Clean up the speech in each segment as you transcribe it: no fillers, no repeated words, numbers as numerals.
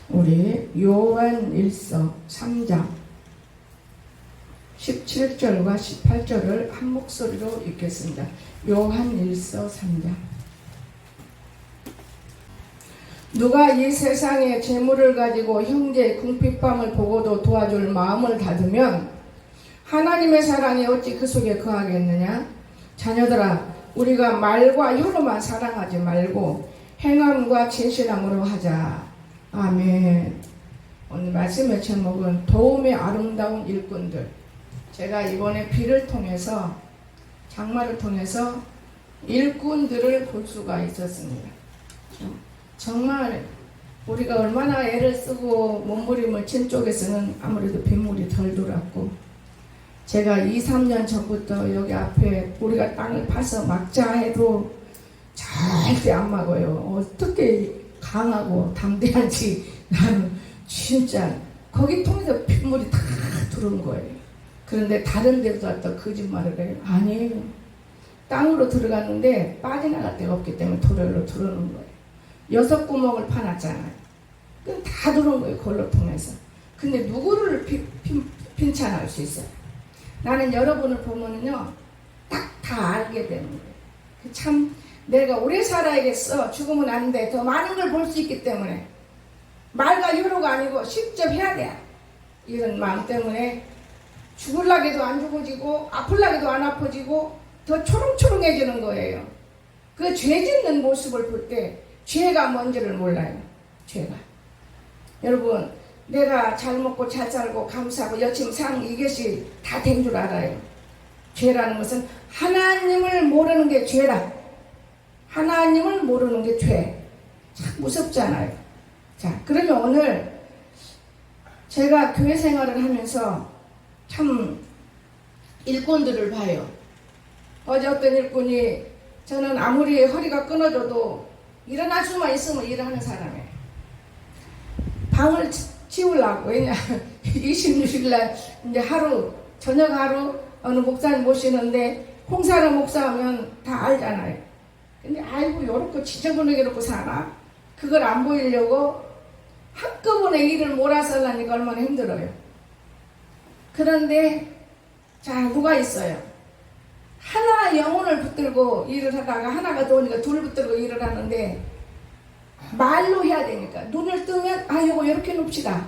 우리 요한일서 3장 17절과 18절을 한 목소리로 읽겠습니다. 요한일서 3장. 누가 이 세상의 재물을 가지고 형제의 궁핍함을 보고도 도와줄 마음을 닫으면 하나님의 사랑이 어찌 그 속에 거하겠느냐? 자녀들아, 우리가 말과 혀로만 사랑하지 말고 행함과 진실함으로 하자. 아멘. 오늘 말씀의 제목은 도움의 아름다운 일꾼들. 제가 이번에 비를 통해서, 장마를 통해서 일꾼들을 볼 수가 있었습니다. 정말 우리가 얼마나 애를 쓰고 몸부림을 친 쪽에서는 아무래도 빗물이 덜 돌았고, 제가 2, 3년 전부터 여기 앞에 우리가 땅을 파서 막자 해도 절대 안 막아요. 어떻게 강하고 담대한지 나는 진짜 거기 통해서 빗물이 다 들어온 거예요. 그런데 다른 데도 왔다 거짓말을 해요. 아니에요. 땅으로 들어갔는데 빠져나갈 데가 없기 때문에 도로로 들어오는 거예요. 6구멍을 파놨잖아요. 다 들어온 거예요. 그걸로 통해서. 근데 누구를 핀찬할 수 있어요? 나는 여러분을 보면요, 딱 다 알게 되는 거예요. 참 내가 오래 살아야겠어. 죽으면 안 돼. 더 많은 걸 볼 수 있기 때문에 말과 혀로가 아니고 직접 해야 돼. 이런 마음 때문에 죽을라게도 안 죽어지고 아플라게도 안 아파지고 더 초롱초롱해지는 거예요. 그 죄 짓는 모습을 볼 때 죄가 뭔지를 몰라요. 죄가. 여러분, 내가 잘 먹고 잘 살고 감사하고 여침 상 이것이 다 된 줄 알아요. 죄라는 것은 하나님을 모르는 게 죄라. 하나님을 모르는 게 죄. 참 무섭잖아요. 자, 그러면 오늘 제가 교회 생활을 하면서 참 일꾼들을 봐요. 어제 어떤 일꾼이, 저는 아무리 허리가 끊어져도 일어날 수만 있으면 일을 하는 사람이에요. 방을 치우려고. 왜냐 26일날 이제 하루, 저녁 하루 어느 목사님 모시는데 홍사를 목사하면 다 알잖아요. 근데 아이고 요렇게 지저분하게 이렇게 사나? 그걸 안 보이려고 한꺼번에 일을 몰아서 하려니까 얼마나 힘들어요. 그런데 자, 누가 있어요? 하나 영혼을 붙들고 일을 하다가 하나가 더 오니까 둘 붙들고 일을 하는데 말로 해야 되니까 눈을 뜨면 아 요거 이렇게 놓읍시다.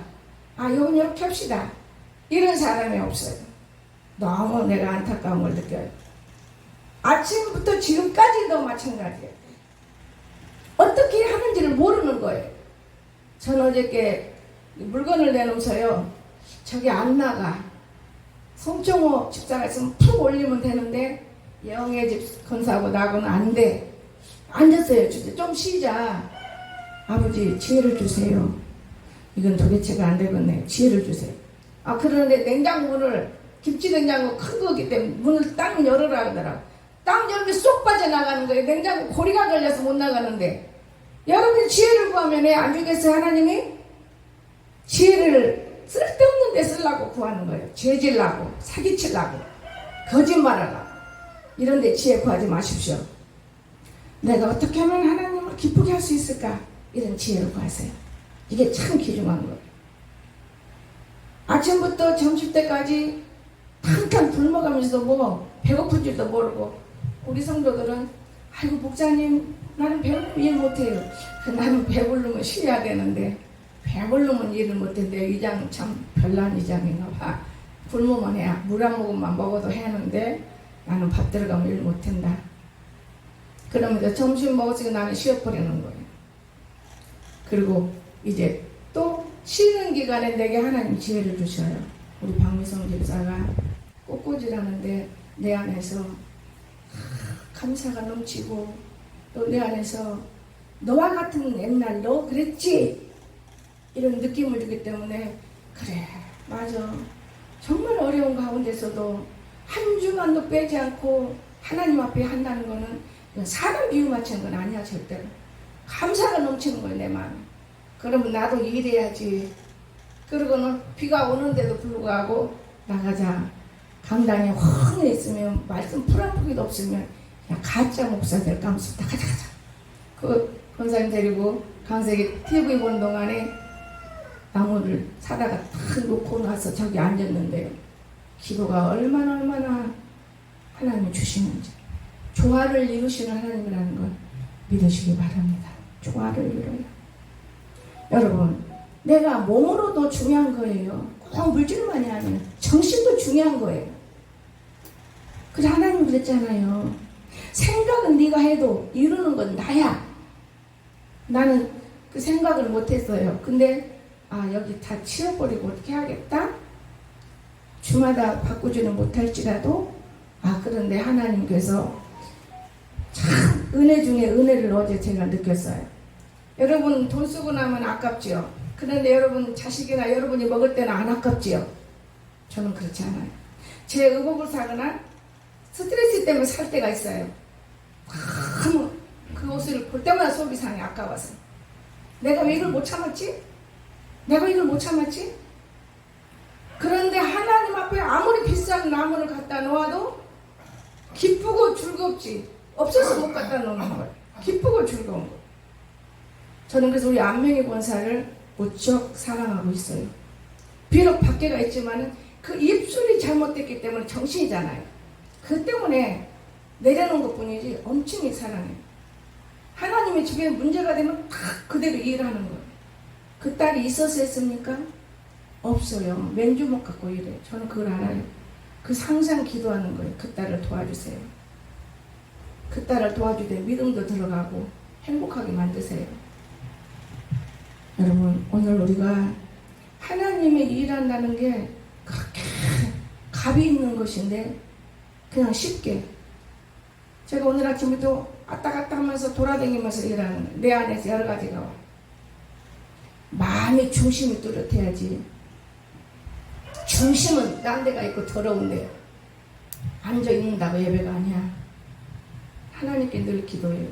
아 요건 이렇게 합시다. 이런 사람이 없어요. 너무 내가 안타까운 걸 느껴요. 아침부터 지금까지도 마찬가지예요. 어떻게 하는지를 모르는 거예요. 전 어저께 물건을 내놓으서요, 저기 안 나가. 송정호 집사가 있으면 푹 올리면 되는데 영애 집 건사하고 나하고는 안 돼. 앉았어요. 진짜 좀 쉬자. 아버지 지혜를 주세요. 이건 도대체가 안 되겠네. 지혜를 주세요. 아, 그러는데 냉장고를, 김치 냉장고 큰 거기 때문에 문을 딱 열으라 하더라고. 딱 열면 쏙 빠져나가는 거예요. 냉장고 고리가 걸려서 못 나가는데. 여러분이 지혜를 구하면 안 주겠어요? 하나님이? 지혜를 쓸데없는 데 쓰려고 구하는 거예요. 죄질라고, 사기치려고, 거짓말하려고. 이런 데 지혜 구하지 마십시오. 내가 어떻게 하면 하나님을 기쁘게 할 수 있을까? 이런 지혜를 구하세요. 이게 참 귀중한 거예요. 아침부터 점심때까지 탕탕 굶어가면서도 뭐 배고픈 줄도 모르고, 우리 성도들은 아이고 목사님 나는 배고프면 일 못해요. 나는 배부르면 쉬어야 되는데 배부르면 일을 못했는데 이장 참 별난 이장인가 봐. 굶으면 해. 물 한 모금만 먹어도 해는데 나는 밥 들어가면 일 못한다. 그러면서 점심 먹었으니까 나는 쉬어버리는 거예요. 그리고 이제 또 쉬는 기간에 내게 하나님 지혜를 주셔요. 우리 박미성 집사가 꽃꽂이라는데 내 안에서 감사가 넘치고, 또 내 안에서 너와 같은 옛날 너 그랬지? 이런 느낌을 주기 때문에 그래 맞아. 정말 어려운 가운데서도 한 주만도 빼지 않고 하나님 앞에 한다는 거는 사람 비유 맞추는 건 아니야. 절대로 감사가 넘치는 거예요. 내 마음에. 그러면 나도 일해야지. 그러고는 비가 오는데도 불구하고 나가자. 강당에 훤히 있으면 말씀 풀 한 포기도 없으면 야 가짜 목사 될까 하면서 가자. 그 권사님 데리고 강석이 TV 보는 동안에 나무를 사다가 탁 놓고 나서 저기 앉았는데요. 기도가 얼마나 하나님이 주시는지, 조화를 이루시는 하나님이라는 걸 믿으시기 바랍니다. 조화를 이루어요. 여러분, 내가 몸으로도 중요한 거예요. 꼭 물질만이 아니라 정신도 중요한 거예요. 그래서 하나님 그랬잖아요. 생각은 네가 해도 이루는 건 나야. 나는 그 생각을 못했어요. 근데 여기 다 치워버리고 어떻게 하겠다? 주마다 바꾸지는 못할지라도 그런데 하나님께서 참 은혜 중에 은혜를 어제 제가 느꼈어요. 여러분 돈 쓰고 나면 아깝지요. 그런데 여러분 자식이나 여러분이 먹을 때는 안 아깝지요. 저는 그렇지 않아요. 제 의복을 사거나 스트레스 때문에 살 때가 있어요. 너무 그 옷을 볼 때마다 속이 상해. 아까워서. 내가 왜 이걸 못 참았지? 그런데 하나님 앞에 아무리 비싼 나무를 갖다 놓아도 기쁘고 즐겁지. 없어서 못 갖다 놓는 거예요. 기쁘고 즐거운 거. 저는 그래서 우리 안명희 권사를 무척 사랑하고 있어요. 비록 밖에가 있지만 그 입술이 잘못됐기 때문에 정신이잖아요. 그 때문에 내려놓은 것 뿐이지 엄청히 사랑해요. 하나님의 집에 문제가 되면 딱 그대로 일하는 거예요. 그 딸이 있어서 했습니까? 없어요. 맨주먹 갖고 일해요. 저는 그걸 알아요. 그 항상 기도하는 거예요. 그 딸을 도와주세요. 그 딸을 도와주되 믿음도 들어가고 행복하게 만드세요. 여러분, 오늘 우리가 하나님의 일한다는 게 그렇게 값이 있는 것인데 그냥 쉽게, 제가 오늘 아침에도 왔다 갔다 하면서 돌아다니면서 일하는 내 안에서 여러 가지가 와요. 마음의 중심이 뚜렷해야지. 중심은 딴 데가 있고 더러운데 앉아있는다고 예배가 아니야. 하나님께 늘 기도해요.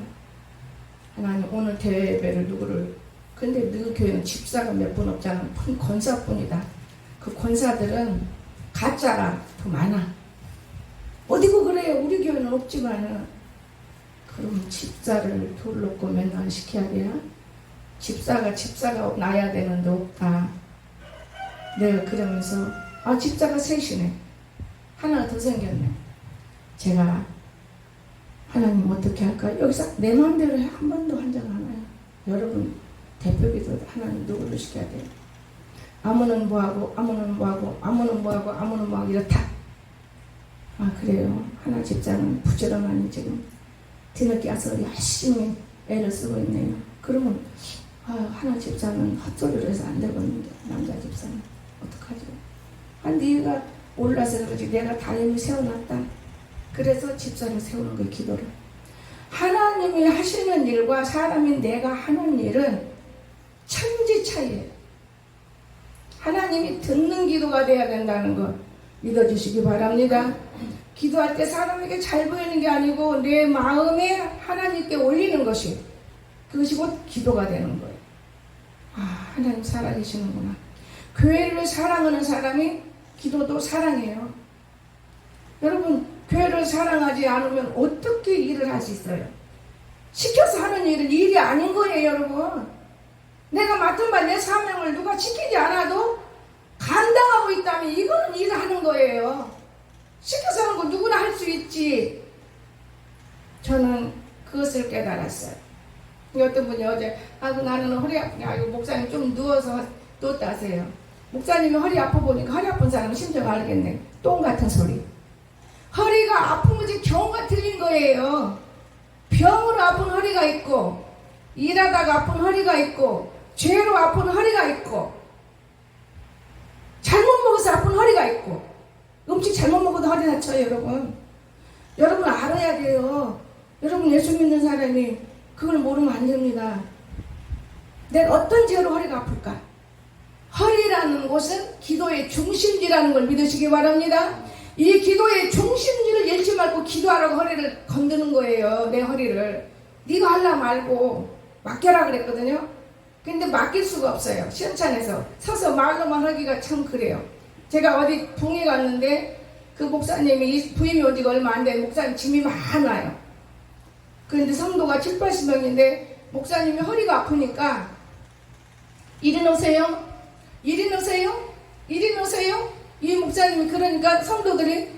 하나님, 오늘 대회를 누구를, 근데 너희 교회는 집사가 몇 분 없잖아. 권사뿐이다. 그 권사들은 가짜가 더 많아. 어디고 그래요. 우리 교회는 없지만은. 그럼 집사를 돌 놓고 맨날 시켜야 돼요? 집사가 나야 되는데 없다. 내가 그러면서 집사가 셋이네. 하나가 더 생겼네. 제가 하나님 어떻게 할까? 여기서 내 마음대로 한 번도 한 적 안 와요. 여러분 대표기도 하나님 누구를 시켜야 돼요? 아무는 뭐하고 이렇다. 그래요. 하나 집사는 부지런하니 지금 뒤늦게 와서 열심히 애를 쓰고 있네요. 그러면 하나 집사는 헛소리를 해서 안 되겠는데, 남자 집사는 어떡하죠? 네가 올라서 그러지. 내가 다임을 세워놨다. 그래서 집사를 세우는 거예요. 기도를. 하나님이 하시는 일과 사람인 내가 하는 일은 천지 차이예요. 하나님이 듣는 기도가 돼야 된다는 거 믿어주시기 바랍니다. 기도할 때 사람에게 잘 보이는 게 아니고 내 마음에 하나님께 올리는 것이, 그것이 곧 기도가 되는 거예요. 하나님 살아계시는구나. 교회를 사랑하는 사람이 기도도 사랑해요. 여러분, 교회를 사랑하지 않으면 어떻게 일을 할 수 있어요? 시켜서 하는 일은 일이 아닌 거예요, 여러분. 내가 맡은 바 내 사명을 누가 지키지 않아도 감당하고 있다면 이거는 일을 하는 거예요. 시켜서 하는 거 누구나 할 수 있지. 저는 그것을 깨달았어요. 어떤 분이 어제 나는 허리 아프냐, 목사님 좀 누워서 또 따세요. 목사님이 허리 아파 보니까 허리 아픈 사람은 심정 알겠네. 똥 같은 소리. 허리가 아픈 거지 경우가 틀린 거예요. 병으로 아픈 허리가 있고, 일하다가 아픈 허리가 있고, 죄로 아픈 허리가 있고, 잘못 먹어서 아픈 허리가 있고, 음식 잘못 먹어도 허리 다쳐요. 여러분 알아야 돼요. 여러분 예수 믿는 사람이 그걸 모르면 안 됩니다. 내가 어떤 죄로 허리가 아플까? 허리라는 곳은 기도의 중심지라는 걸 믿으시기 바랍니다. 이 기도의 중심지를 잃지 말고 기도하라고 허리를 건드는 거예요. 내 허리를. 네가 할라 말고 맡겨라 그랬거든요. 근데 맡길 수가 없어요. 시원찮아서 서서 말로만 하기가 참 그래요. 제가 어디 붕에 갔는데 그 목사님이 부임이 오지가 얼마 안 된 목사님 짐이 많아요. 그런데 성도가 7, 80명인데 목사님이 허리가 아프니까 일어나세요. 이리 넣으세요? 이리 넣으세요? 이 목사님이 그러니까 성도들이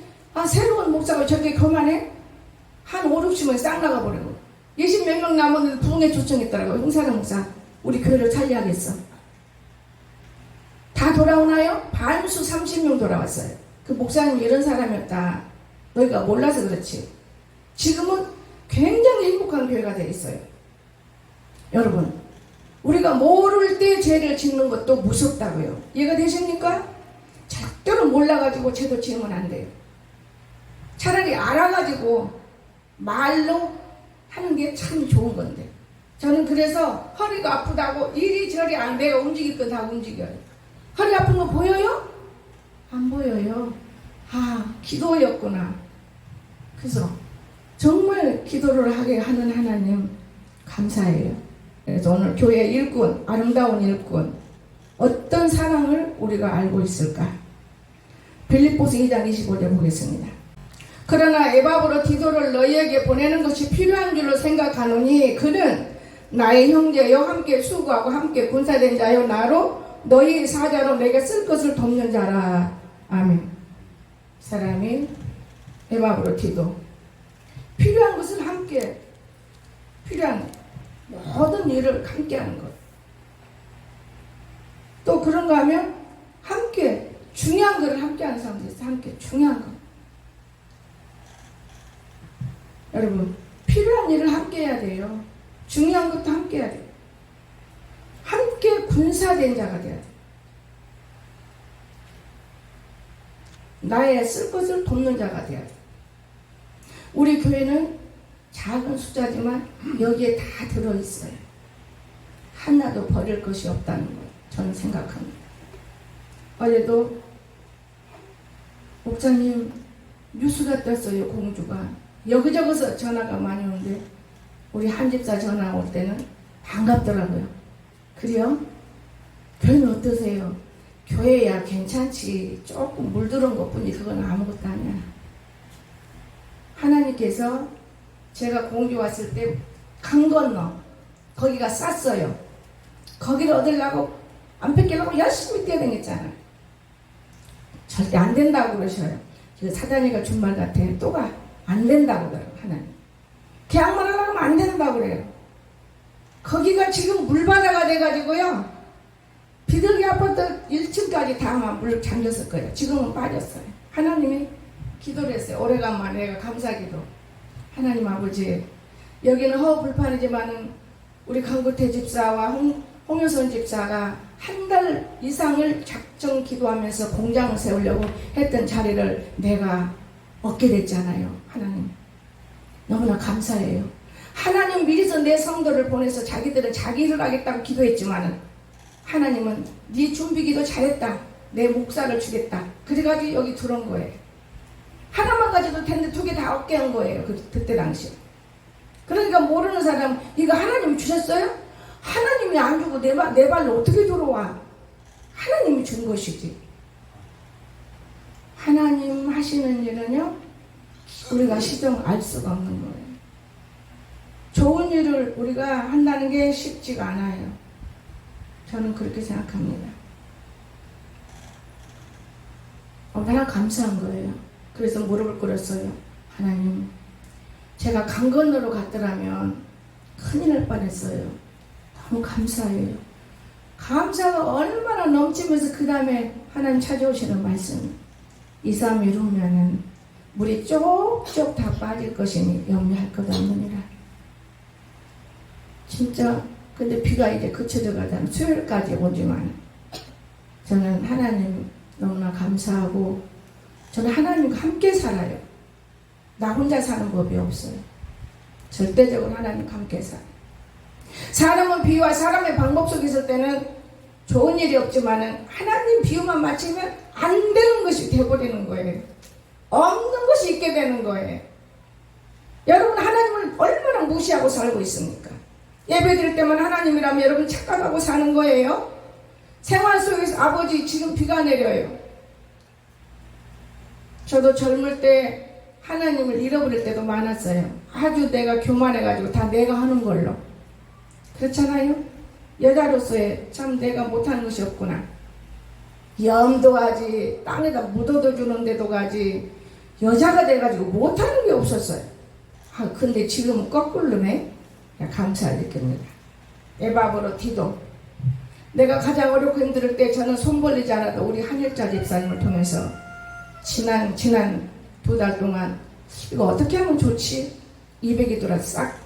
새로운 목사가 저렇게 교만해? 한 5, 60명 싹 나가버리고 20몇 명 남았는데 부흥회 초청했더라고요. 홍사람 목사 우리 교회를 살려야겠어. 다 돌아오나요? 반수 30명 돌아왔어요. 그 목사님이 이런 사람이었다. 너희가 몰라서 그렇지. 지금은 굉장히 행복한 교회가 되어 있어요. 여러분, 우리가 모를 때 죄를 짓는 것도 무섭다고요. 이해가 되십니까? 절대로 몰라가지고 죄도 지으면 안 돼요. 차라리 알아가지고 말로 하는 게 참 좋은 건데. 저는 그래서 허리가 아프다고 이리저리 내가 움직일 건 다 움직여요. 허리 아픈 거 보여요? 안 보여요. 기도였구나. 그래서 정말 기도를 하게 하는 하나님 감사해요. 그래서 오늘 교회 일꾼, 아름다운 일꾼, 어떤 사랑을 우리가 알고 있을까? 빌립보서 2장 25절 보겠습니다. 그러나 에바브로 디도를 너희에게 보내는 것이 필요한 줄로 생각하노니 그는 나의 형제여 함께 수고하고 함께 군사된 자여 나로 너희 사자로 내게 쓸 것을 돕는 자라. 아멘. 사람이 에바브로 디도 필요한 것을 함께 필요한 모든 일을 함께 하는 것. 또 그런가 하면 함께 중요한 것을 함께 하는 사람들이 있어요. 함께 중요한 것. 여러분 필요한 일을 함께 해야 돼요. 중요한 것도 함께 해야 돼요. 함께 군사된 자가 돼야 돼요. 나의 쓸 것을 돕는 자가 돼야 돼요. 우리 교회는 작은 숫자지만 여기에 다 들어있어요. 하나도 버릴 것이 없다는 걸 저는 생각합니다. 어제도 목사님 뉴스가 떴어요. 공주가 여기저기서 전화가 많이 오는데 우리 한 집사 전화 올 때는 반갑더라고요. 그래요? 교회는 어떠세요? 교회야 괜찮지. 조금 물들은 것뿐이 그건 아무것도 아니야. 하나님께서 제가 공주 왔을 때 강 건너 거기가 쌌어요. 거기를 얻으려고 안 뺏기려고 열심히 뛰어다녔잖아요. 절대 안 된다고 그러셔요. 사단이가 준 말 같아. 또 가. 안 된다고 그래요. 하나님. 계약만 하려고 하면 안 된다고 그래요. 거기가 지금 물바다가 돼가지고요. 비둘기 아파트 1층까지 다 물 잠겼을 거예요. 지금은 빠졌어요. 하나님이 기도를 했어요. 오래간만에 내가 감사기도. 하나님 아버지, 여기는 허허불판이지만은 우리 강구태 집사와 홍효선 집사가 한 달 이상을 작정 기도하면서 공장을 세우려고 했던 자리를 내가 얻게 됐잖아요. 하나님 너무나 감사해요. 하나님 미리서 내 성도를 보내서 자기들은 자기 일을 하겠다고 기도했지만은 하나님은 네 준비기도 잘했다. 내 목사를 주겠다. 그래가지고 여기 들어온 거예요. 하나만 가져도 되는데 2개 다 얻게 한 거예요. 그때 당시. 그러니까 모르는 사람 이거 하나님이 주셨어요? 하나님이 안 주고 내 발로 어떻게 들어와? 하나님이 준 것이지. 하나님 하시는 일은요 우리가 시정 알 수가 없는 거예요. 좋은 일을 우리가 한다는 게 쉽지가 않아요. 저는 그렇게 생각합니다. 얼마나 감사한 거예요. 그래서 무릎을 꿇었어요. 하나님, 제가 강 건너로 갔더라면 큰일 날 뻔했어요. 너무 감사해요. 감사가 얼마나 넘치면서 그 다음에 하나님 찾아오시는 말씀. 2, 3일 후면은 물이 쪽쪽 다 빠질 것이니 염려할 것 없느니라. 진짜 근데 비가 이제 그쳐져 가잖아요. 수요일까지 오지만 저는 하나님 너무나 감사하고 저는 하나님과 함께 살아요. 나 혼자 사는 법이 없어요. 절대적으로 하나님과 함께 살아요. 사람은 비유와 사람의 방법 속에 있을 때는 좋은 일이 없지만은 하나님 비유만 맞추면 안 되는 것이 되어버리는 거예요. 없는 것이 있게 되는 거예요. 여러분 하나님을 얼마나 무시하고 살고 있습니까? 예배 드릴 때만 하나님이라면 여러분 착각하고 사는 거예요. 생활 속에서 아버지 지금 비가 내려요. 저도 젊을 때 하나님을 잃어버릴 때도 많았어요. 아주 내가 교만해가지고 다 내가 하는 걸로. 그렇잖아요? 여자로서의 참 내가 못하는 것이 없구나. 염도 가지, 땅에다 묻어도 주는데도 가지, 여자가 돼가지고 못하는 게 없었어요. 근데 지금은 거꾸로네. 감사를 느낍니다. 애밥으로 티도. 내가 가장 어렵고 힘들 때 저는 손 벌리지 않아도 우리 한일자 집사님을 통해서 지난 2달 동안 이거 어떻게 하면 좋지? 200이 돌아 싹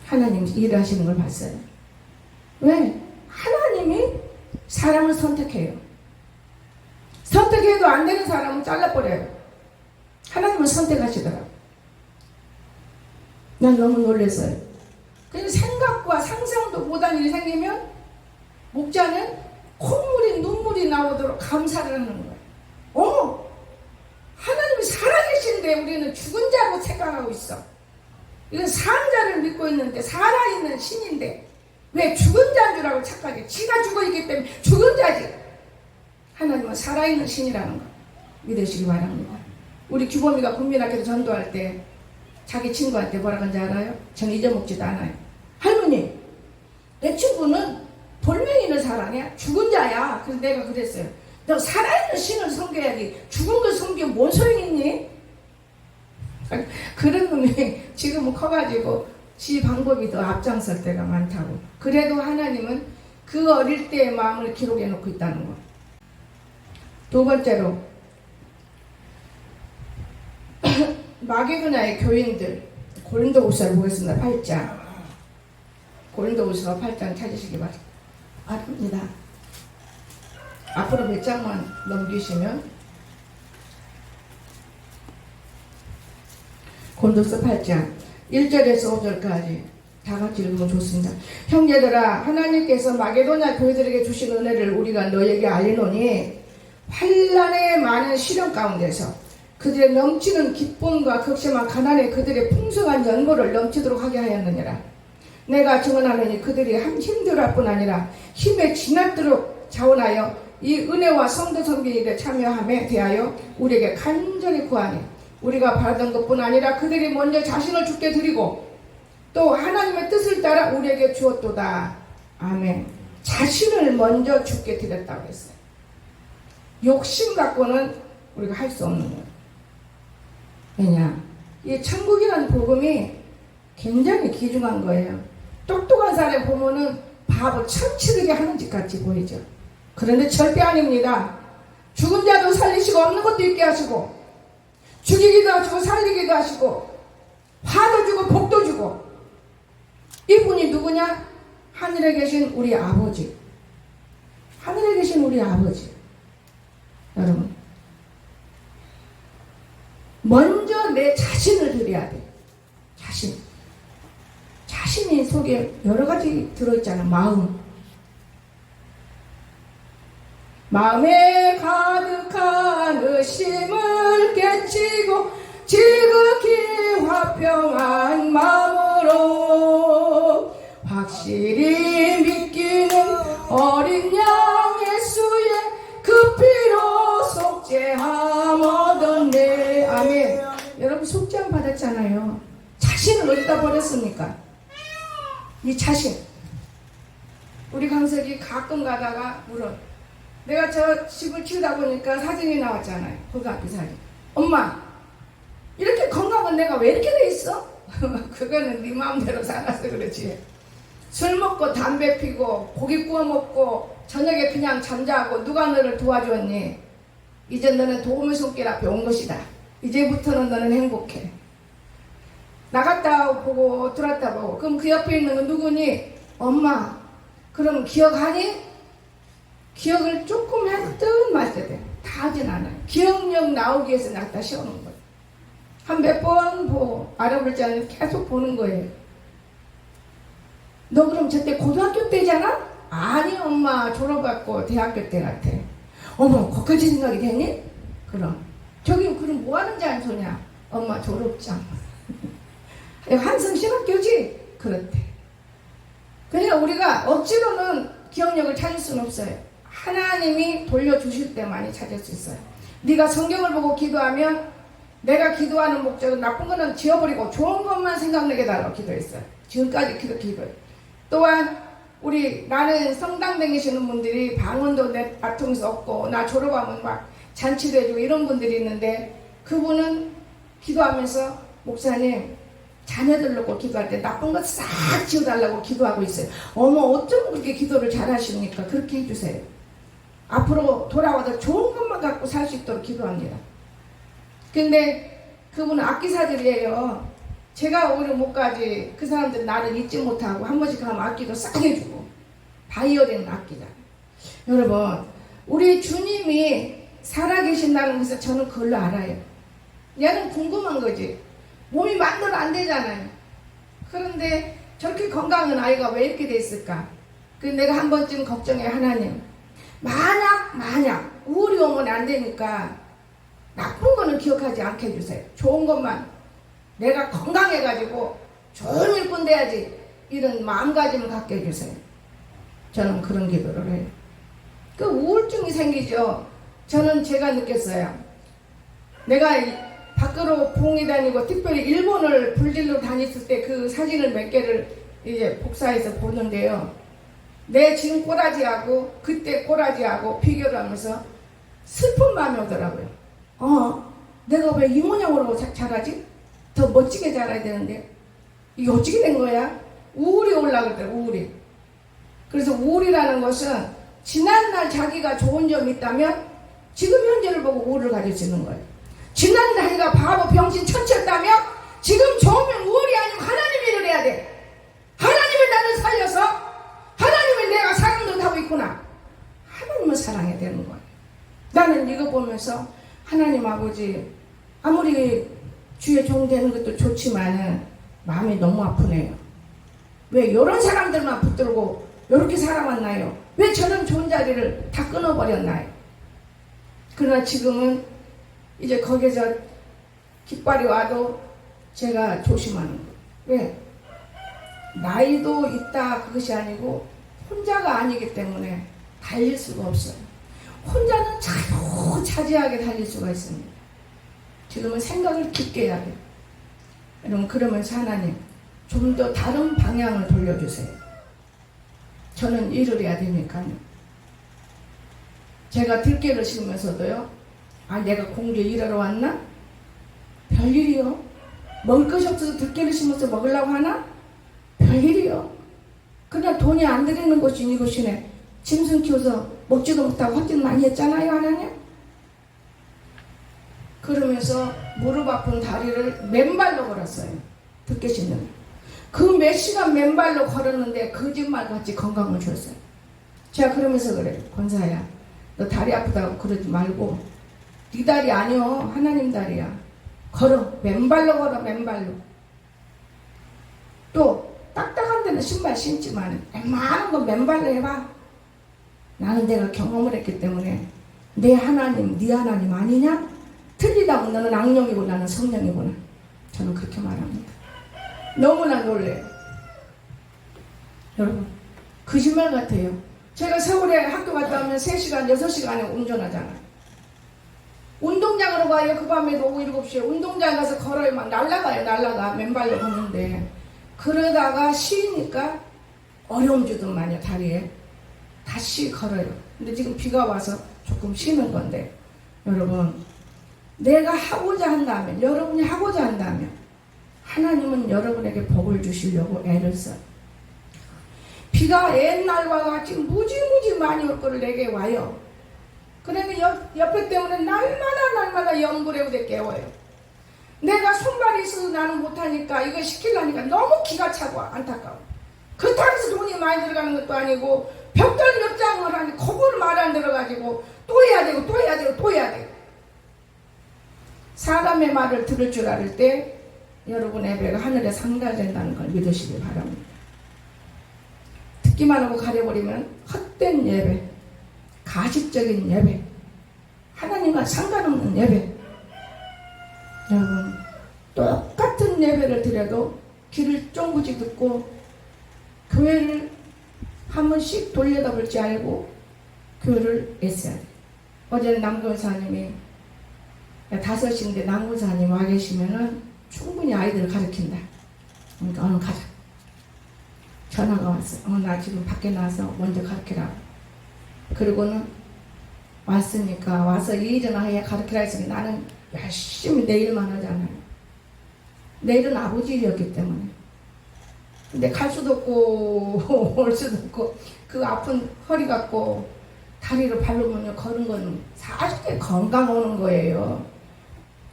하나님 일하시는 걸 봤어요. 왜? 하나님이 사람을 선택해요. 선택해도 안 되는 사람은 잘라버려요. 하나님은 선택하시더라고요. 난 너무 놀랐어요. 그래서 생각과 상상도 못한 일이 생기면 목자는 콧물이 눈물이 나오도록 감사를 하는 거예요. 어머! 하나님이 살아계신데 우리는 죽은 자로 생각하고 있어. 이건 산 자를 믿고 있는데 살아있는 신인데 왜 죽은 자인 줄 알고 착각해. 지가 죽어있기 때문에 죽은 자지. 하나님은 살아있는 신이라는 거 믿으시기 바랍니다. 우리 규범이가 국민학교 전도할 때 자기 친구한테 뭐라 그런지 알아요? 전 잊어먹지도 않아요. 할머니, 내 친구는 돌멩이를 사랑해. 죽은 자야. 그래서 내가 그랬어요. 너 살아있는 신을 섬겨야지. 죽은 걸 섬기면 뭔 소용이 있니? 그런 놈이 지금은 커가지고 지 방법이 더 앞장설 때가 많다고. 그래도 하나님은 그 어릴 때의 마음을 기록해 놓고 있다는 거. 두 번째로 마게도냐의 교인들 고린도후서를 보겠습니다. 8장. 고린도후서 8장 찾으시기 바랍니다. 앞으로 몇 장만 넘기시면 고린도후서 8장 1절에서 5절까지 다 같이 읽으면 좋습니다. 형제들아, 하나님께서 마게도냐 교회들에게 주신 은혜를 우리가 너에게 알리노니 환난의 많은 시련 가운데서 그들의 넘치는 기쁨과 극심한 가난에 그들의 풍성한 연고를 넘치도록 하게 하였느니라. 내가 증언하노니 그들이 힘들할 뿐 아니라 힘에 지나도록 자원하여 이 은혜와 성도 섬기는 일에 참여함에 대하여 우리에게 간절히 구하니 우리가 바라던 것뿐 아니라 그들이 먼저 자신을 주께 드리고 또 하나님의 뜻을 따라 우리에게 주었도다. 아멘. 자신을 먼저 주께 드렸다고 했어요. 욕심 갖고는 우리가 할 수 없는 거예요. 왜냐? 이 천국이라는 복음이 굉장히 귀중한 거예요. 똑똑한 사람 보면은 바보 천치르게 하는 짓 같이 보이죠. 그런데 절대 아닙니다. 죽은 자도 살리시고 없는 것도 있게 하시고 죽이기도 하시고 살리기도 하시고 화도 주고 복도 주고. 이분이 누구냐? 하늘에 계신 우리 아버지. 하늘에 계신 우리 아버지. 여러분, 먼저 내 자신을 드려야 돼. 자신이 속에 여러 가지 들어있잖아. 마음에 가득한 의심을 깨치고 지극히 화평한 마음으로 확실히 믿기는 어린 양 예수의 그 피로 속죄함 얻었네. 아멘. 여러분 속죄함 받았잖아요. 자신을 어디다 버렸습니까? 이 자신. 우리 강석이 가끔 가다가 물어. 내가 저 집을 치우다 보니까 사진이 나왔잖아요. 거기 앞에 사진. 엄마, 이렇게 건강한 내가 왜 이렇게 돼 있어? 그거는 네 마음대로 살아서 그렇지. 술 먹고 담배 피고 고기 구워 먹고 저녁에 그냥 잠자고 누가 너를 도와주었니? 이제 너는 도움의 손길 앞에 온 것이다. 이제부터는 너는 행복해. 나갔다 보고 들어왔다 보고. 그럼 그 옆에 있는 건 누구니? 엄마. 그럼 기억하니? 기억을 조금 했든 말든 다 하진 않아요. 기억력 나오기 위해서 갖다 씌우는 거예요. 한 몇 번 보고 알아볼지 않으면 계속 보는 거예요. 너 그럼 저때 고등학교 때잖아? 아니 엄마, 졸업받고 대학교 때 같아. 어머, 거기까지 생각이 되니? 그럼 그럼 뭐 하는 잔소냐? 엄마 졸업장. 한성신학교지? 그렇대. 그러니까 우리가 억지로는 기억력을 찾을 수는 없어요. 하나님이 돌려주실 때만이 찾을 수 있어요. 네가 성경을 보고 기도하면 내가 기도하는 목적은 나쁜 거는 지워버리고 좋은 것만 생각나게 달라고 기도했어요. 지금까지 기도해요. 또한 우리 나는 성당 다니시는 분들이 방언도 내 통해서 없고 나 졸업하면 막 잔치도 해주고 이런 분들이 있는데 그분은 기도하면서 목사님 자녀들 놓고 기도할 때 나쁜 것 싹 지워달라고 기도하고 있어요. 어머 어쩜 그렇게 기도를 잘하십니까? 그렇게 해주세요. 앞으로 돌아와서 좋은 것만 갖고 살 수 있도록 기도합니다. 근데 그분은 악기사들이에요. 제가 오히려 못 가지. 그 사람들은 나를 잊지 못하고 한 번씩 가면 악기도 싹 해주고 바이올린 악기자. 여러분 우리 주님이 살아계신다는 것을 저는 그걸로 알아요. 얘는 궁금한 거지. 몸이 만들어 안 되잖아요. 그런데 저렇게 건강한 아이가 왜 이렇게 됐을까? 그 내가 한 번쯤 걱정해. 하나님 만약 우울이 오면 안 되니까 나쁜 거는 기억하지 않게 해주세요. 좋은 것만 내가 건강해가지고 좋은 일꾼 돼야지 이런 마음가짐을 갖게 해주세요. 저는 그런 기도를 해요. 그 우울증이 생기죠. 저는 제가 느꼈어요. 내가 밖으로 봉이 다니고 특별히 일본을 불질러 다녔을 때 그 사진을 몇 개를 이제 복사해서 보는데요. 내 지금 꼬라지하고 그때 꼬라지하고 비교를 하면서 슬픈 마음이 오더라고요. 내가 왜 이 모양으로 자라지? 더 멋지게 자라야 되는데 이게 어떻게 된 거야? 우울이 올라가더라고요. 우울이. 그래서 우울이라는 것은 지난날 자기가 좋은 점이 있다면 지금 현재를 보고 우울을 가질 수 있는 거예요. 지난날 자기가 바보 병신 천치였다면 지금 좋으면 우울이 아니면 하나님 일을 해야 돼. 하나님이 나를 살려서 하나님이 내가 사랑도 하고 있구나. 하나님을 사랑해야 되는 거예요. 나는 이거 보면서 하나님 아버지 아무리 주의 종 되는 것도 좋지만은 마음이 너무 아프네요. 왜 이런 사람들만 붙들고 이렇게 살아왔나요? 왜 저런 좋은 자리를 다 끊어버렸나요? 그러나 지금은 이제 거기서 깃발이 와도 제가 조심하는 거예요. 왜? 나이도 있다 그것이 아니고 혼자가 아니기 때문에 달릴 수가 없어요. 혼자는 차지하게 달릴 수가 있습니다. 지금은 생각을 깊게 해야 돼요. 여러분 그러면서 하나님 좀 더 다른 방향을 돌려주세요. 저는 일을 해야 되니까요. 제가 들깨를 심으면서도요. 내가 공주에 일하러 왔나? 별일이요. 먹을 것이 없어서 들깨를 심어서 먹으려고 하나? 별일이요. 그냥 돈이 안 들이는 곳이 이곳이네. 짐승 키워서 먹지도 못하고 헛짓 많이 했잖아요, 하나님. 그러면서 무릎 아픈 다리를 맨발로 걸었어요. 들깨 심는. 그 몇 시간 맨발로 걸었는데 거짓말같이 건강을 줬어요. 제가 그러면서 그래요. 권사야, 너 다리 아프다고 그러지 말고 네 다리 아니요, 하나님 다리야. 걸어. 맨발로 걸어. 맨발로. 또 딱딱한 데는 신발 신지만 웬만한 건 맨발로 해봐. 나는 내가 경험을 했기 때문에 내 하나님 네 하나님 아니냐? 틀리다면 너는 악령이고 나는 성령이구나. 저는 그렇게 말합니다. 너무나 놀래요. 여러분 거짓말 같아요. 제가 서울에 학교 갔다 오면 3시간 6시간에 운전하잖아요. 운동장으로 가요. 그 밤에도 오후 7시에 운동장 가서 걸어요. 막 날라가 맨발로 걷는데 그러다가 쉬니까 어려움 주더만요. 다리에 다시 걸어요. 근데 지금 비가 와서 조금 쉬는 건데 여러분 내가 하고자 한다면 여러분이 하고자 한다면 하나님은 여러분에게 복을 주시려고 애를 써요. 비가 옛날과 같이 무지무지 많이 올 거를 내게 와요. 그러니까 옆에 때문에 날마다 영불에 깨워요. 내가 손발이 있어도 나는 못하니까 이거 시키려니까 너무 기가 차고 안타까워. 그렇다고 해서 돈이 많이 들어가는 것도 아니고 벽돌 몇 장을 하니 거꾸로 말 안 들어가지고 또 해야 되고 사람의 말을 들을 줄 알을 때 여러분의 예배가 하늘에 상달된다는 걸 믿으시기 바랍니다. 듣기만 하고 가려버리면 헛된 예배, 가식적인 예배, 하나님과 상관없는 예배. 여러분 똑같은 예배를 드려도 귀를 쫑긋이 듣고 교회를 한 번씩 돌려다볼 줄 알고 교회를 애써야 돼요. 어제는 남권사님이 5시인데 남권사님 와 계시면은 충분히 아이들을 가르친다. 그러니까 얼른 가자. 전화가 왔어. 나 지금 밖에 나서 먼저 가르치라. 그리고는 왔으니까 와서 일이나 해야 가르치라 했으니 나는 열심히 내 일만 하잖아요. 내 일은 아버지 일이었기 때문에. 근데 갈 수도 없고 올 수도 없고 그 아픈 허리 갖고 다리를 발로 걸은 거는 사실 건강 오는 거예요.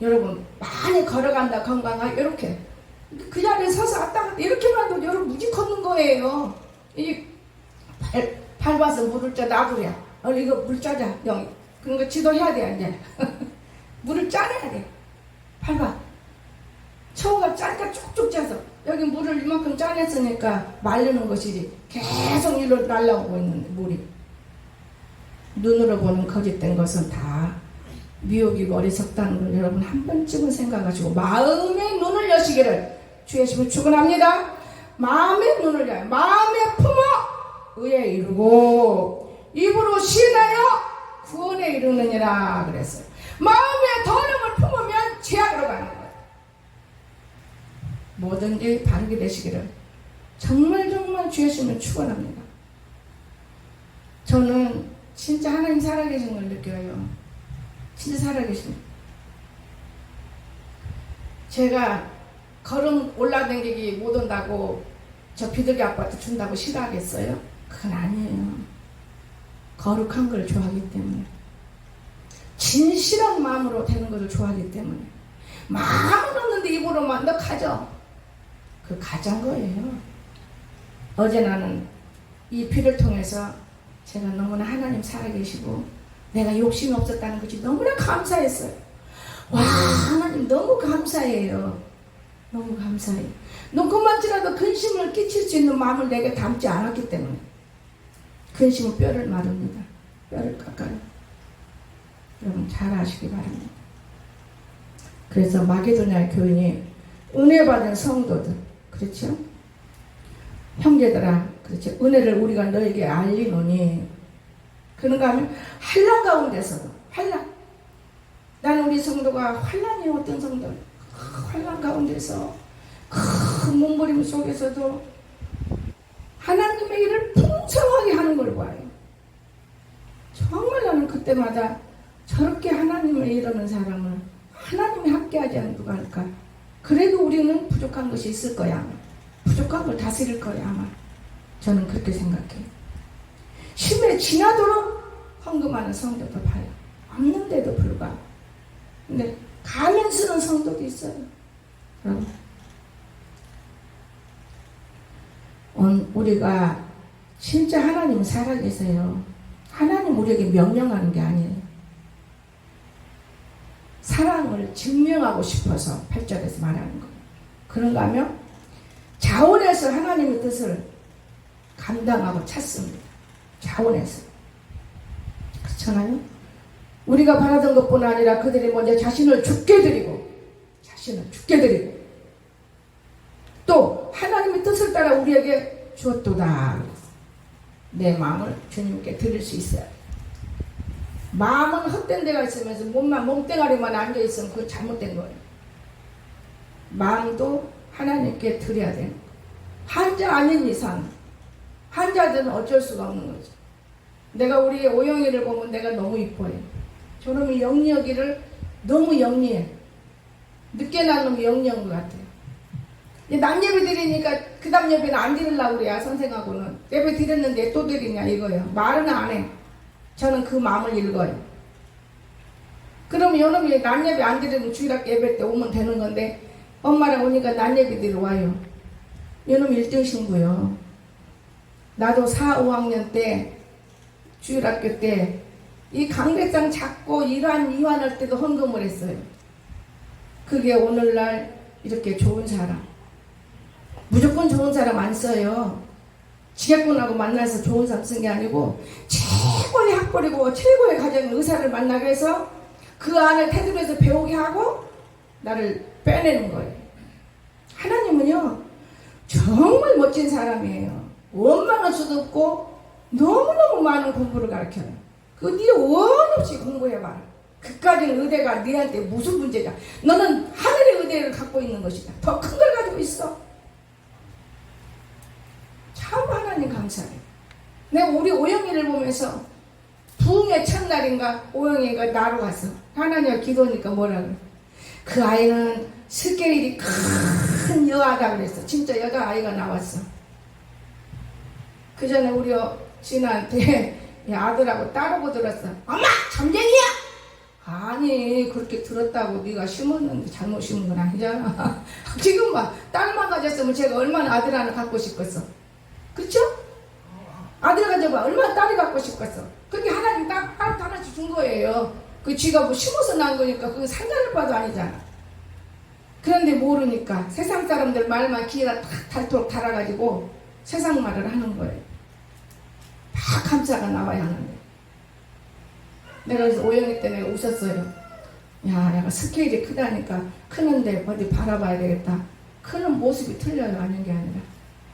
여러분 많이 걸어간다 건강하 이렇게 그 자리에 서서 왔다 갔다 이렇게만 해도 여러분 무지 걷는 거예요. 이 밟아서 물을 짜 놔두랴. 이거 물 짜자 영. 그런 거 지도해야 돼 이제. 물을 짜내야 돼. 밟아. 처우가 짜니까 쭉쭉 짜서 여기 물을 이만큼 짜냈으니까 말르는 것이지 계속 일로 날라오고 있는데 물이. 눈으로 보는 거짓된 것은 다 미혹이고 어리석다는 걸 여러분 한 번쯤은 생각하시고 마음의 눈을 여시기를 주의 이름으로 축원합니다. 마음의 눈을 여요. 마음의 품어 의에 이르고 입으로 시인하여 구원에 이르느니라 그랬어요. 마음의 더러움을 품으면 죄악으로 가는 거예요. 뭐든지 바르게 되시기를 정말 주의 이름으로 축원합니다. 저는 진짜 하나님 살아계신 걸 느껴요. 진짜 살아계신. 제가 걸음 올라다니기 못 온다고 저 비둘기 아파트 준다고 싫어하겠어요? 그건 아니에요. 거룩한 걸 좋아하기 때문에, 진실한 마음으로 되는 것을 좋아하기 때문에, 마음은 없는데 입으로만 너 가져. 그 가장 거예요. 어제 나는 이 피를 통해서 제가 너무나 하나님 살아계시고 내가 욕심이 없었다는 것이 너무나 감사했어요. 와, 하나님 너무 감사해요. 너무 감사해요. 조금만이라도 근심을 끼칠 수 있는 마음을 내게 담지 않았기 때문에. 근심은 뼈를 마릅니다. 뼈를 깎아요. 여러분 잘 아시기 바랍니다. 그래서 마게도냐 교인이 은혜 받은 성도들, 그렇죠? 형제들아, 그렇죠? 은혜를 우리가 너에게 알리노니, 그런가 하면 환난 가운데서도, 환난, 나는 우리 성도가 환난이 어떤 성도, 환난 가운데서 큰 몸부림 속에서도 하나님의 일을 풍성하게 하는 걸 봐요. 정말 나는 그때마다 저렇게 하나님을 이루는 사람을 하나님이 함께하지 않는 누가 할까? 그래도 우리는 부족한 것이 있을 거야. 부족한 걸 다스릴 거야 아마. 저는 그렇게 생각해요. 심에 지나도록 헌금하는 성도도 봐요. 없는데도 불구하고. 근데 가면 쓰는 성도도 있어요. 여러분, 우리가 진짜 하나님 살아계세요. 하나님 우리에게 명령하는 게 아니에요. 사랑을 증명하고 싶어서 8절에서 말하는 거예요. 그런가 하면 자원해서 하나님의 뜻을 감당하고 찾습니다. 자원해서. 그렇잖아요? 우리가 바라던 것뿐 아니라 그들이 먼저 자신을 죽게 드리고 또 하나님의 뜻을 따라 우리에게 주었도다. 내 마음을 주님께 드릴 수 있어요. 마음은 헛된 데가 있으면서 몸뚱아리만 앉아있으면 그건 잘못된 거예요. 마음도 하나님께 드려야 되는 거예요. 한자 아닌 이상 한자들은 어쩔 수가 없는 거죠. 내가 우리 오영이를 보면 내가 너무 이뻐요. 저놈이 영리하기를 너무 영리해. 늦게 난 놈이 영리한 것 같아요. 남 예배 드리니까 그 다음 예배는 안 드리려고 그래요. 선생하고는 예배 드렸는데 또 드리냐 이거예요. 말은 안 해. 저는 그 마음을 읽어요. 그럼 요놈이 난 예배 안 드리면 주일학교 예배 때 오면 되는 건데 엄마랑 오니까 난 예배 드리러 와요. 요놈 1등 신부요. 나도 4, 5학년 때 주일학교 때 이 강대장 잡고 이완할 때도 헌금을 했어요. 그게 오늘날 이렇게 좋은 사람, 무조건 좋은 사람 안 써요. 지게꾼하고 만나서 좋은 사람 쓴 게 아니고 최고의 학벌이고 최고의 가정 의사를 만나게 해서 그 안에 테두리에서 배우게 하고 나를 빼내는 거예요. 하나님은요 정말 멋진 사람이에요. 원망할 수도 없고 너무너무 많은 공부를 가르쳐요. 그거 네 원 없이 공부해봐. 그까지는 의대가 네한테 무슨 문제냐. 너는 하늘의 의대를 갖고 있는 것이다. 더 큰 걸 가지고 있어. 참 하나님 하나님 감사해. 내가 우리 오영이를 보면서 부흥의 첫날인가 오영이가 나로 갔어. 하나님 기도니까 뭐라 그래. 그 아이는 스케일이 큰 여아다 그랬어. 진짜 여자아이가 나왔어. 그 전에 우리 진아한테 아들하고 딸하고 들었어. 엄마 점쟁이야? 아니 그렇게 들었다고 네가 심었는데 잘못 심은 건 아니잖아. 지금 봐. 딸만 가졌으면 제가 얼마나 아들 하나 갖고 싶겠어. 그쵸? 아들 가져봐. 얼마나 딸이 갖고 싶겠어. 그게 하나님 딸 하나씩 준 거예요. 그 쥐가 뭐 심어서 난 거니까 그건 상관을 봐도 아니잖아. 그런데 모르니까 세상 사람들 말만 귀에다 탁 닳도록 달아가지고 세상 말을 하는 거예요. 막 감사가 나와야 하는데. 내가 그래서 오영이 때 내가 웃었어요. 야, 내가 스케일이 크다니까 크는데 어디 바라봐야 되겠다. 크는 모습이 틀려요. 아닌 게 아니라.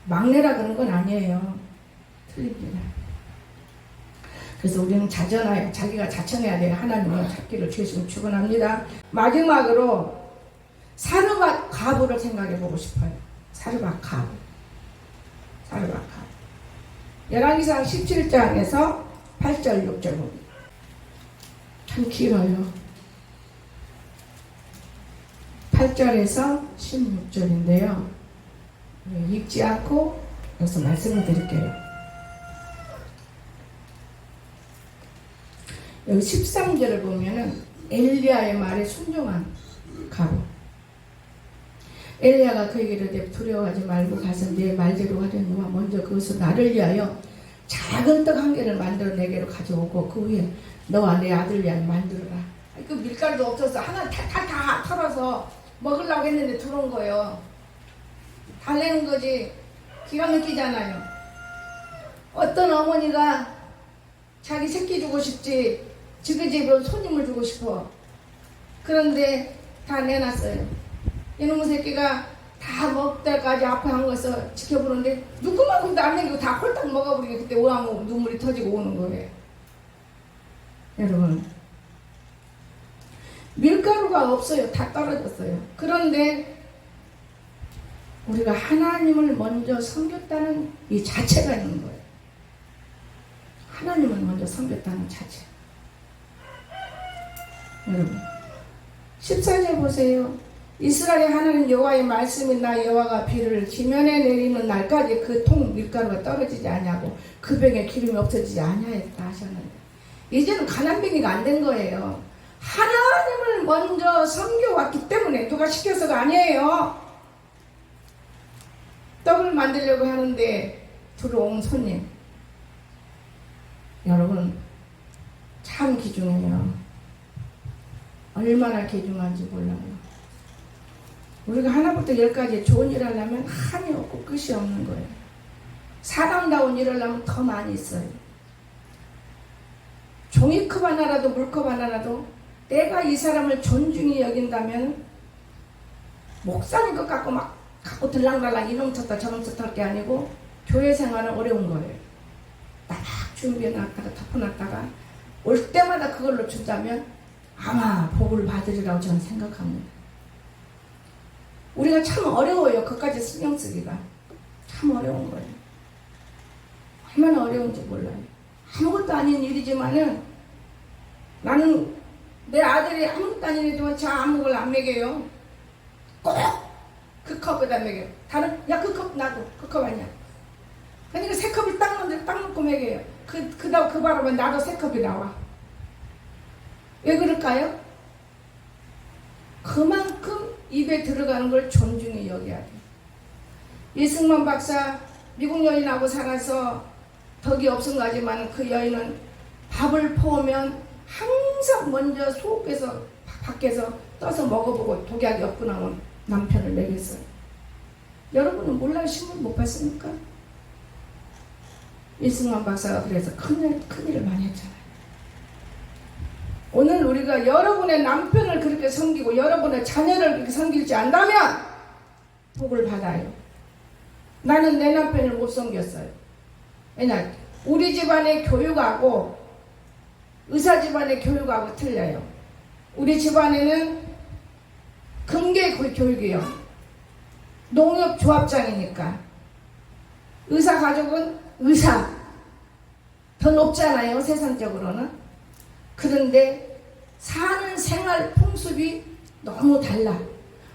막내라 그런 건 아니에요. 틀립니다. 그래서 우리는 자전하여 자기가 자천해야 돼요. 하나님을 찾기를 주시면 축원합니다. 마지막으로 사르밧 가부를 생각해 보고 싶어요. 사르밧 가부. 사르밧 가부. 열왕기상 17장에서 8절 6절 봅니다. 참 길어요. 8절에서 16절인데요. 읽지 않고 여기서 말씀을 드릴게요. 여기 13절을 보면은 엘리야의 말에 순종한 가부. 엘리야가 그에게 이르되 두려워하지 말고 가서 내 말대로 하려니와 먼저 그것을 나를 위하여 작은 떡 한 개를 만들어 내게로 가져오고 그 후에 너와 내 아들 위하여 만들어라. 그 밀가루도 없어서 하나 다 털어서 먹으려고 했는데 들어온 거예요. 달래는 거지. 기가 막히잖아요. 어떤 어머니가 자기 새끼 주고 싶지 지그집으로 손님을 주고 싶어. 그런데 다 내놨어요. 이놈의 새끼가 다 먹다까지 앞에 한 것을 지켜보는데 누구만큼도 안 남기고 다 홀딱 먹어버리게 그때 오라면 눈물이 터지고 오는 거예요. 여러분 밀가루가 없어요. 다 떨어졌어요. 그런데 우리가 하나님을 먼저 섬겼다는 이 자체가 있는 거예요. 하나님을 먼저 섬겼다는 자체. 여러분 14절 보세요. 이스라엘의 하나님 여호와의 말씀이 나 여호와가 비를 지면에 내리는 날까지 그 통 밀가루가 떨어지지 아니하고 그 병에 기름이 없어지지 아니하였다 하셨는데 이제는 가난뱅이가 안 된 거예요. 하나님을 먼저 섬겨왔기 때문에 누가 시켜서가 아니에요. 떡을 만들려고 하는데 들어온 손님 여러분 참 귀중해요. 얼마나 귀중한지 몰라요. 우리가 하나부터 열까지 좋은 일 하려면 한이 없고 끝이 없는 거예요. 사람다운 일을 하려면 더 많이 있어요. 종이컵 하나라도 물컵 하나라도 내가 이 사람을 존중히 여긴다면 목사님 것 갖고 막 갖고 들랑달랑 이놈 쳤다 저놈 쳤다 할 게 아니고 교회 생활은 어려운 거예요. 딱 준비해놨다가 덮어놨다가 올 때마다 그걸로 준다면 아마 복을 받으리라고 저는 생각합니다. 우리가 참 어려워요. 그까지 신경 쓰기가 참 어려운 거예요. 얼마나 어려운지 몰라요. 아무것도 아닌 일이지만은 나는 내 아들이 아무것도 아닌 일이지만 저 아무걸 안 먹여요. 꼭 그 컵에다 먹여요. 다른 야 그 컵 놔둬. 그 컵 아니야. 그러니까 새 컵을 딱 놓고 먹여요. 그 바로만 나도 새 컵이 나와. 왜 그럴까요? 그만큼 입에 들어가는 걸 존중히 여겨야 돼. 이승만 박사 미국 여인하고 살아서 덕이 없은 거지만 그 여인은 밥을 퍼오면 항상 먼저 속에서 밖에서 떠서 먹어보고 독약이 없구나 남편을 먹였어요. 여러분은 몰라요? 신문 못 봤습니까? 이승만 박사가 그래서 큰일을 많이 했잖아요. 오늘 우리가 여러분의 남편을 그렇게 섬기고 여러분의 자녀를 그렇게 섬길지 않다면 복을 받아요. 나는 내 남편을 못 섬겼어요. 왜냐? 우리 집안의 교육하고 의사 집안의 교육하고 틀려요. 우리 집안에는 금계 교육이요. 농협 조합장이니까. 의사 가족은 의사 더 높잖아요, 세상적으로는. 그런데 사는 생활 풍습이 너무 달라.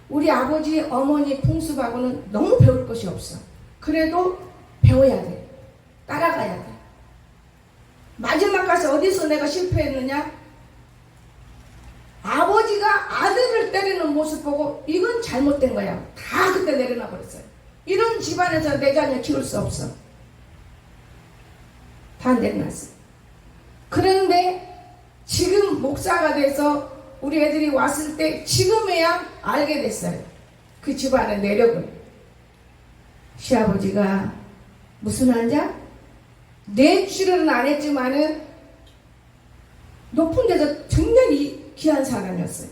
우리 아버지 어머니 풍습하고는 너무 배울 것이 없어. 그래도 배워야 돼. 따라가야 돼. 마지막 가서 어디서 내가 실패했느냐? 아버지가 아들을 때리는 모습 보고 이건 잘못된 거야. 다 그때 내려놔 버렸어요. 이런 집안에서 내 자녀 키울 수 없어. 다 내려놨어. 그런데 지금 목사가 돼서 우리 애들이 왔을 때 지금에야 알게 됐어요. 그 집안의 내력을. 시아버지가 무슨 환자? 뇌출혈은 안 했지만은 높은 데서 굉장히 귀한 사람이었어요.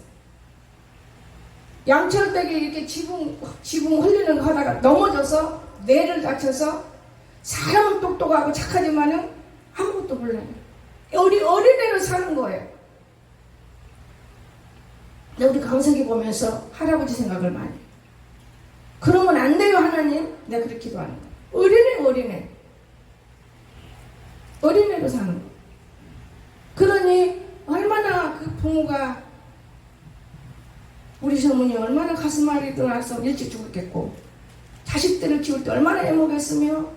양철댁에 이렇게 지붕 흘리는 거 하다가 넘어져서 뇌를 다쳐서 사람은 똑똑하고 착하지만은 아무것도 몰라요. 어린애로 사는 거예요. 우리 강석이 보면서 할아버지 생각을 많이 해요. 그러면 안 돼요, 하나님. 내가 그렇게 기도하는 거예요. 어린애로 사는 거. 그러니 얼마나 그 부모가, 우리 어머니 얼마나 가슴 앓이 들어와서 일찍 죽었겠고, 자식들을 키울 때 얼마나 애먹였으며,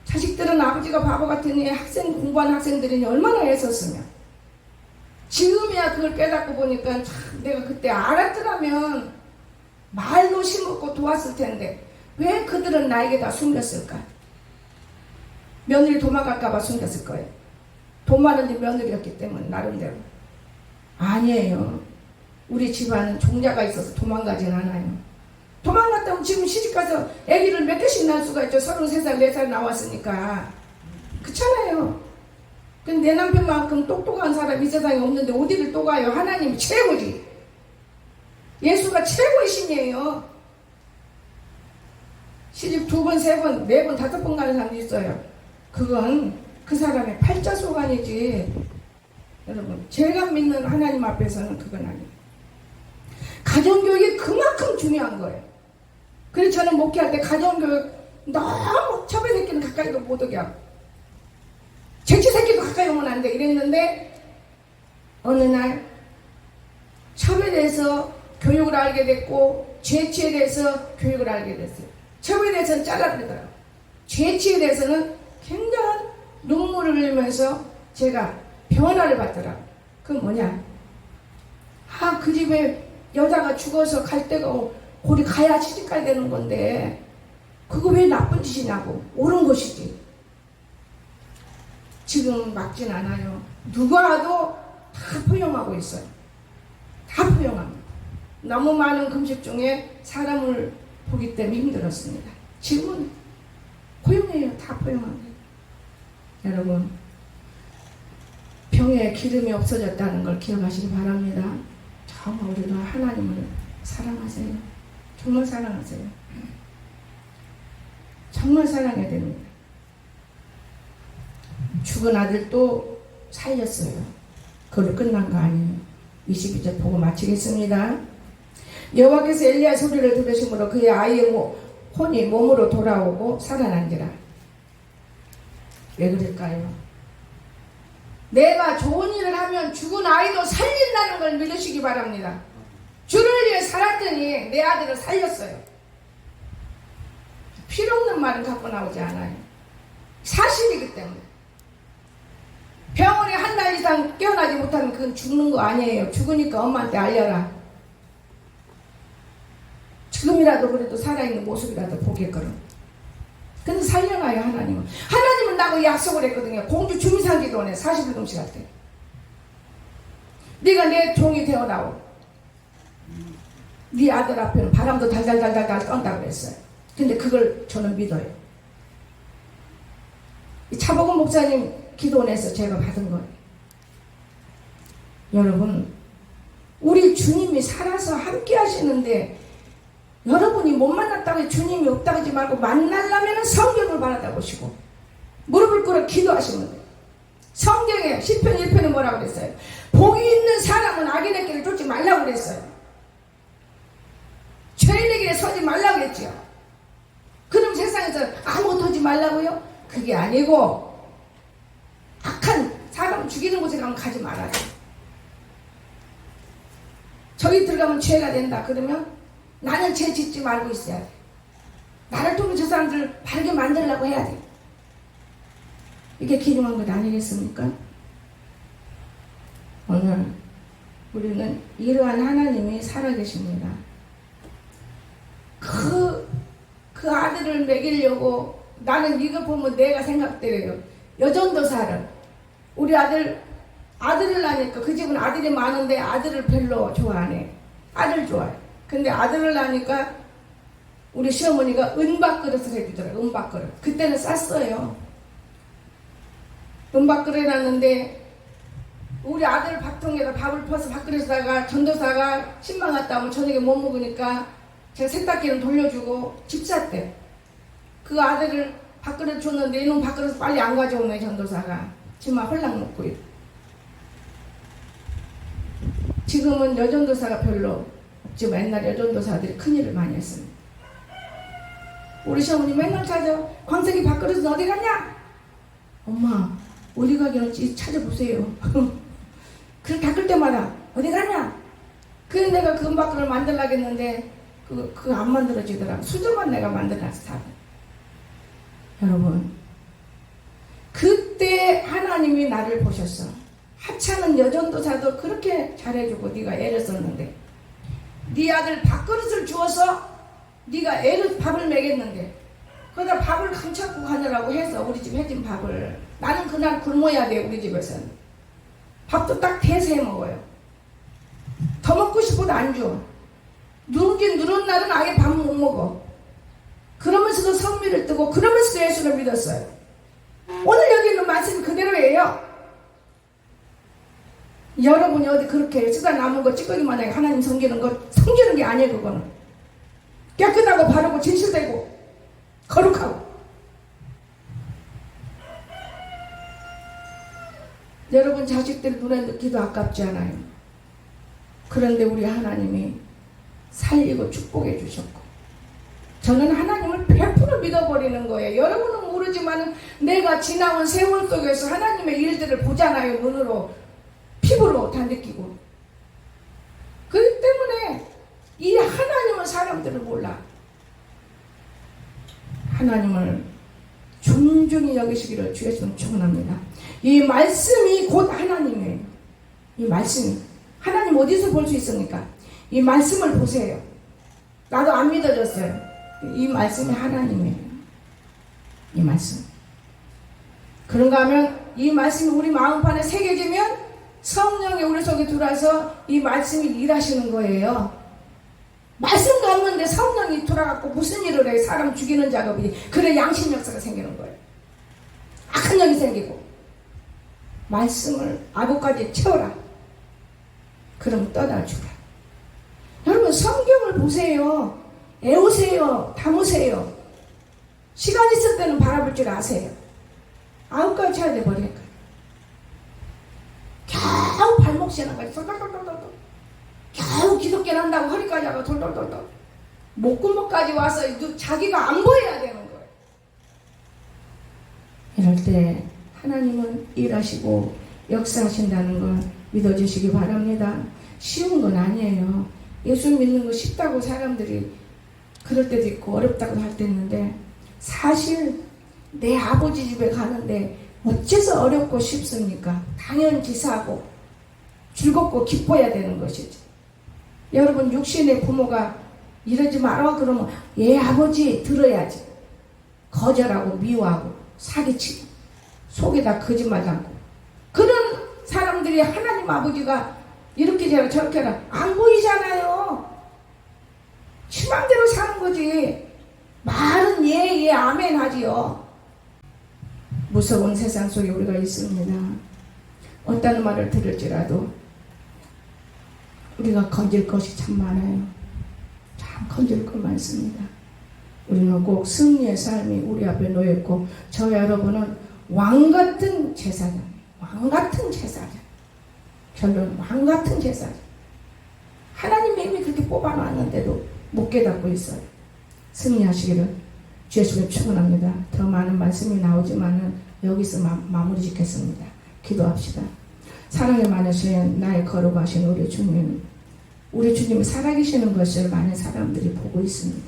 자식들은 아버지가 바보 같으니 공부하는 학생들이 얼마나 애썼으며, 지금이야 그걸 깨닫고 보니까 참 내가 그때 알았더라면 말도 심었고 도왔을 텐데 왜 그들은 나에게 다 숨겼을까? 며느리 도망갈까봐 숨겼을 거예요. 돈 많은 집 며느리였기 때문에 나름대로. 아니에요. 우리 집안은 종자가 있어서 도망가진 않아요. 도망갔다고 지금 시집가서 아기를 몇 개씩 낳을 수가 있죠. 33살 4살 나왔으니까. 그렇잖아요. 근데 내 남편만큼 똑똑한 사람 이 세상에 없는데 어디를 또 가요? 하나님이 최고지. 예수가 최고의 신이에요. 시집 2번, 3번, 4번, 5번 가는 사람도 있어요. 그건 그 사람의 팔자소관이지. 여러분, 제가 믿는 하나님 앞에서는 그건 아니에요. 가정교육이 그만큼 중요한 거예요. 그래서 저는 목회할 때 가정교육 너무 첩의 새끼는 가까이도 못 오게 하고 쟁취 새끼도 가까이 오면 안 돼 이랬는데 어느 날 첩에 대해서 교육을 알게 됐고 죄치에 대해서 교육을 알게 됐어요. 첩에 대해서는 잘라버리더라고요. 죄치에 대해서는 굉장한 눈물을 흘리면서 제가 변화를 받더라고요. 그건 뭐냐? 그 집에 여자가 죽어서 갈 데가 우리 가야 시집가야 되는 건데 그거 왜 나쁜 짓이냐고. 옳은 것이지. 지금 막진 않아요. 누가 와도 다 포용하고 있어요. 다 포용합니다. 너무 많은 금식 중에 사람을 보기 때문에 힘들었습니다. 지금은 포용해요. 다 포용합니다. 여러분, 병에 기름이 없어졌다는 걸 기억하시기 바랍니다. 정말 우리가 하나님을 사랑하세요. 정말 사랑하세요. 정말 사랑해야 됩니다. 죽은 아들도 살렸어요. 그걸로 끝난 거 아니에요. 22절 보고 마치겠습니다. 여호와께서 엘리야 소리를 들으심으로 그의 아이의 혼이 몸으로 돌아오고 살아난지라. 왜 그럴까요? 내가 좋은 일을 하면 죽은 아이도 살린다는 걸 믿으시기 바랍니다. 주를 위해 살았더니 내 아들을 살렸어요. 필요없는 말은 갖고 나오지 않아요. 사실이기 때문에. 병원에 한 달 이상 깨어나지 못하면 그건 죽는 거 아니에요. 죽으니까 엄마한테 알려라. 지금이라도 그래도 살아있는 모습이라도 보겠거든. 근데 살려놔요, 하나님은. 하나님은 나하고 약속을 했거든요. 공주 주미상기도원에 40일금씩 할 때. 네가 내 종이 되어나오. 네 아들 앞에는 바람도 달달달달 떤다고 그랬어요. 근데 그걸 저는 믿어요. 이 차복은 목사님 기도원에서 제가 받은 거예요. 여러분, 우리 주님이 살아서 함께 하시는데 여러분이 못 만났다고 주님이 없다고 하지 말고 만나려면 성경을 바라다보시고 무릎을 꿇어 기도하시면 돼요. 성경에 시편 1편에 뭐라고 그랬어요? 복이 있는 사람은 악인의 길을 쫓지 말라고 그랬어요. 죄인의 길에 서지 말라고 했죠. 그럼 세상에서 아무것도 하지 말라고요? 그게 아니고 악한 사람 죽이는 곳에 가면 가지 말아요. 저기 들어가면 죄가 된다 그러면 나는 죄 짓지 말고 있어야 돼. 나를 통해 저 사람들을 바르게 만들려고 해야 돼. 이게 기중한 것 아니겠습니까? 오늘 우리는 이러한 하나님이 살아계십니다. 그 아들을 먹이려고 나는 이거 보면 내가 생각대로요. 여전도사를 우리 아들을 낳으니까 그 집은 아들이 많은데 아들을 별로 좋아 안 해. 아들 좋아해. 근데 아들을 낳으니까 우리 시어머니가 은박그릇을 해주더라고요. 은박그릇. 그때는 쌌어요. 은박그릇 해놨는데 우리 아들 밥통에다 밥을 퍼서 밥그릇에다가 전도사가 신방 갔다 오면 저녁에 못 먹으니까 제가 세탁기는 돌려주고 집 샀대. 그 아들을 밥그릇 줬는데 이놈 밥그릇 빨리 안 가져오네. 전도사가 지만 홀랑 먹고 있고. 지금은 여전도사가 별로 없지만 옛날 여전도사들이 큰일을 많이 했습니다. 우리 시어머니 맨날 찾아. 광석이 밥그릇은 어디 갔냐? 엄마 어디 가기는 찾아보세요. 그걸 닦을 때마다 어디 갔냐? 그래서 내가 그 은박그릇을 만들려고 했는데 그거 안 만들어지더라고. 수저만 내가 만들어놨어. 여러분 그때 하나님이 나를 보셨어. 하찮은 여전도사도 그렇게 잘해주고 네가 애를 썼는데 네 아들 밥그릇을 주어서 네가 애를 밥을 먹였는데 그러다 밥을 감춰고 가느라고 해서 우리 집 해진 밥을 나는 그날 굶어야 돼. 우리 집에서는 밥도 딱 대서 해 먹어요. 더 먹고 싶어도 안 줘. 누른 날은 아예 밥 못 먹어. 그러면서도 성미를 뜨고 그러면서도 예수를 믿었어요. 오늘 여기 있는 말씀이 그대로예요. 여러분이 어디 그렇게 쓰다 남은 거 찌꺼기만 해 하나님 섬기는 게 아니에요. 그거는 깨끗하고 바르고 진실되고 거룩하고. 여러분 자식들 눈에 넣기도 아깝지 않아요. 그런데 우리 하나님이 살리고 축복해 주셨고 저는 하나님을 100% 믿어버리는 거예요. 여러분은 모르지만 내가 지나온 세월 속에서 하나님의 일들을 보잖아요. 눈으로 피부로 다 느끼고. 그렇기 때문에 이 하나님을 사람들은 몰라. 하나님을 존중히 여기시기를 주 예수님 축원합니다. 이 말씀이 곧 하나님이에요. 이 말씀이 하나님 어디서 볼 수 있습니까? 이 말씀을 보세요. 나도 안 믿어졌어요. 이 말씀이 하나님이에요. 이 말씀. 그런가 하면 이 말씀이 우리 마음판에 새겨지면 성령이 우리 속에 들어와서 이 말씀이 일하시는 거예요. 말씀도 없는데 성령이 돌아가고 무슨 일을 해. 사람 죽이는 작업이. 그래 양심 역사가 생기는 거예요. 악한 영이 생기고. 말씀을 아구까지 채워라. 그럼 떠나주라. 여러분 성경을 보세요. 애우세요. 담으세요. 시간 있을 때는 바라볼 줄 아세요. 아구까지 채워야 돼. 버릴까. 겨우 발목 시원한까지 돌돌돌돌돌. 겨우 기독교를 한다고 허리까지 하고 돌돌돌돌. 목구멍까지 와서 자기가 안 보여야 되는 거예요. 이럴 때 하나님은 일하시고 역사하신다는 걸 믿어주시기 바랍니다. 쉬운 건 아니에요. 예수 믿는 거 쉽다고 사람들이 그럴 때도 있고 어렵다고 할 때 있는데 사실 내 아버지 집에 가는데 어째서 어렵고 쉽습니까? 당연지사하고 즐겁고 기뻐야 되는 것이지. 여러분 육신의 부모가 이러지 마라 그러면 얘 아버지 들어야지. 거절하고 미워하고 사기치고 속에다 거짓말 담고 그런 사람들이 하나님 아버지가 이렇게 해라 저렇게 해라 안 보이잖아요. 희망대로 사는 거지. 말은 예 아멘 하지요. 무서운 세상 속에 우리가 있습니다. 어떤 말을 들을지라도 우리가 건질 것이 참 많아요. 참 건질 것 많습니다. 우리는 꼭 승리의 삶이 우리 앞에 놓여있고 저 여러분은 왕같은 제사장, 왕같은 제사장. 결론 왕같은 제사장. 하나님이 이미 그렇게 뽑아놨는데도 못 깨닫고 있어요. 승리하시기를 주 예수님 축원합니다. 더 많은 말씀이 나오지만은 여기서 마무리 짓겠습니다. 기도합시다. 사랑에 많으신 나의 거룩하신 우리 주님, 우리 주님이 살아계시는 것을 많은 사람들이 보고 있습니다.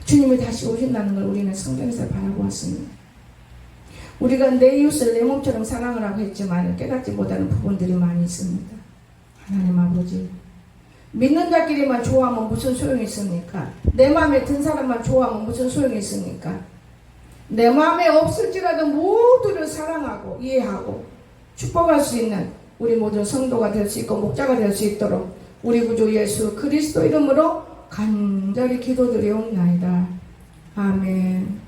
주님이 다시 오신다는 걸 우리는 성경에서 바라보았습니다. 우리가 내 이웃을 내 몸처럼 사랑을 하고 했지만 깨닫지 못하는 부분들이 많이 있습니다. 하나님 아버지, 믿는 자끼리만 좋아하면 무슨 소용이 있습니까? 내 마음에 든 사람만 좋아하면 무슨 소용이 있습니까? 내 마음에 없을지라도 모두를 사랑하고 이해하고 축복할 수 있는 우리 모든 성도가 될 수 있고 목자가 될 수 있도록 우리 구주 예수 그리스도 이름으로 간절히 기도드리옵나이다. 아멘.